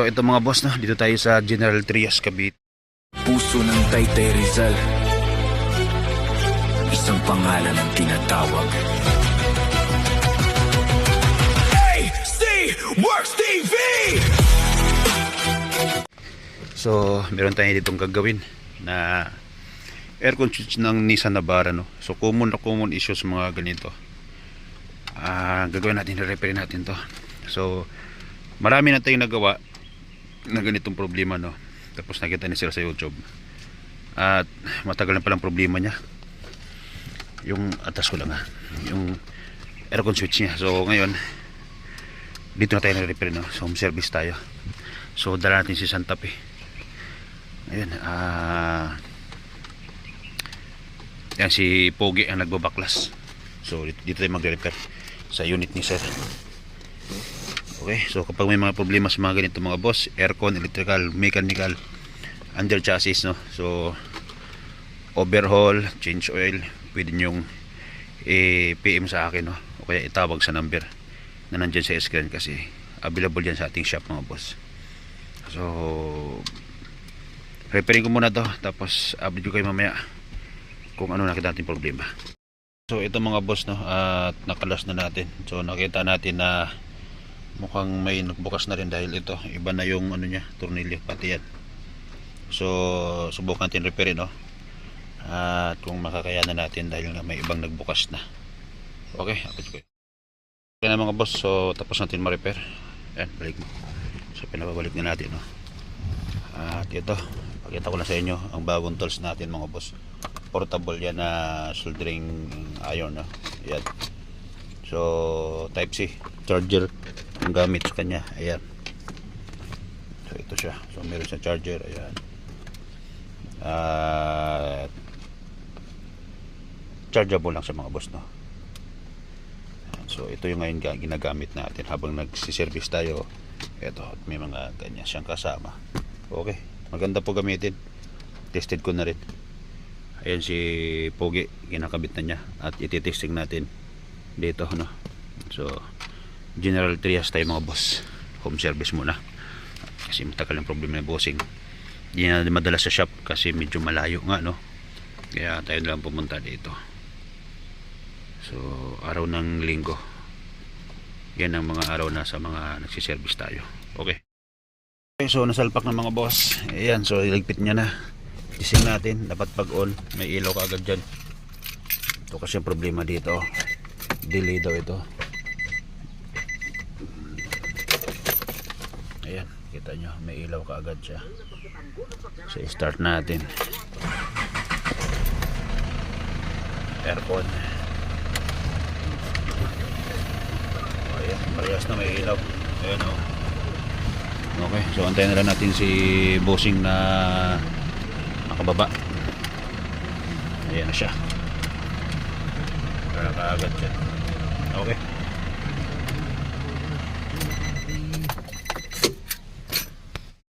So ito mga boss, no, dito tayo sa General Trias, Cavite. Puso ng Taytay Rizal, isang pangalan ang tinatawag. AC Works TV! So meron tayo ditong gagawin na aircon switch ng Nissan Navara, no. So common issues mga ganito. Gagawin natin, repair natin to. So marami na tayong nagawa na ganitong problema, no. Tapos nakita ni sila sa YouTube at matagal na palang problema niya yung atas ko lang, yung aircon switch niya. So ngayon dito na tayo na-repair, no. So home service tayo. So dala natin si Santa Fe. Ayun, yan si Pogi ang nagbabaklas. So dito tayo magre-repair sa unit ni sir. Okay, so kapag may mga problema sa mga ganito mga boss, aircon, electrical, mechanical, under chassis, no. So overhaul, change oil, pwede nyong PM sa akin, no, o kaya itawag sa number na nandyan sa screen kasi available yan sa ating shop mga boss. So repairing ko muna to, tapos update ko kayo mamaya kung ano nakita natin problema. So ito mga boss, no, at nakalas na natin. So nakita natin na mukhang may nagbukas na rin dahil ito iba na yung ano niya, tornilyo pati yan. So subukan natin repairin, no, at kung makakayanan natin dahil nga may ibang nagbukas na. Okay, update ko. Okay na mga boss, so tapos natin ma-repair. Yan, balik mo. So pinababalik na natin, no. At ito, pakita ko lang sa inyo ang bagong tools natin mga boss. Portable yan na soldering iron, no. Yan. So type C charger ang gamit sa kanya. Ayan. So ito siya. So meron siyang charger. Ayan. Chargeable lang sa mga boss, no. Ayan. So ito yung ngayon ginagamit natin habang nagsiservice tayo. Ito, may mga ganyan siyang kasama. Okay, maganda po gamitin. Tested ko na rin. Ayan si Pogi, kinakabit na niya at ititesting natin dito, no. So General Trias tayo mga boss, home service muna kasi matagal ang problema ng bossing. Hindi na madala sa shop kasi medyo malayo nga, no, kaya tayo lang pumunta dito. So araw ng linggo yan ang mga araw na sa mga nagsiservice tayo. Okay, so nasalpak ng mga boss. Ayan, so iligpit niya na. Tising natin, dapat pag on may ilaw ka agad dyan. Ito kasi ang problema dito, delay daw ito. Ayan, kita nyo, may ilaw ka agad siya. So start natin aircon. Ayan, parehas na may ilaw. Ayan, oh. Okay, so antayin na lang natin si bossing na makababa. Ayan na siya, wala ka agad siya. Okay.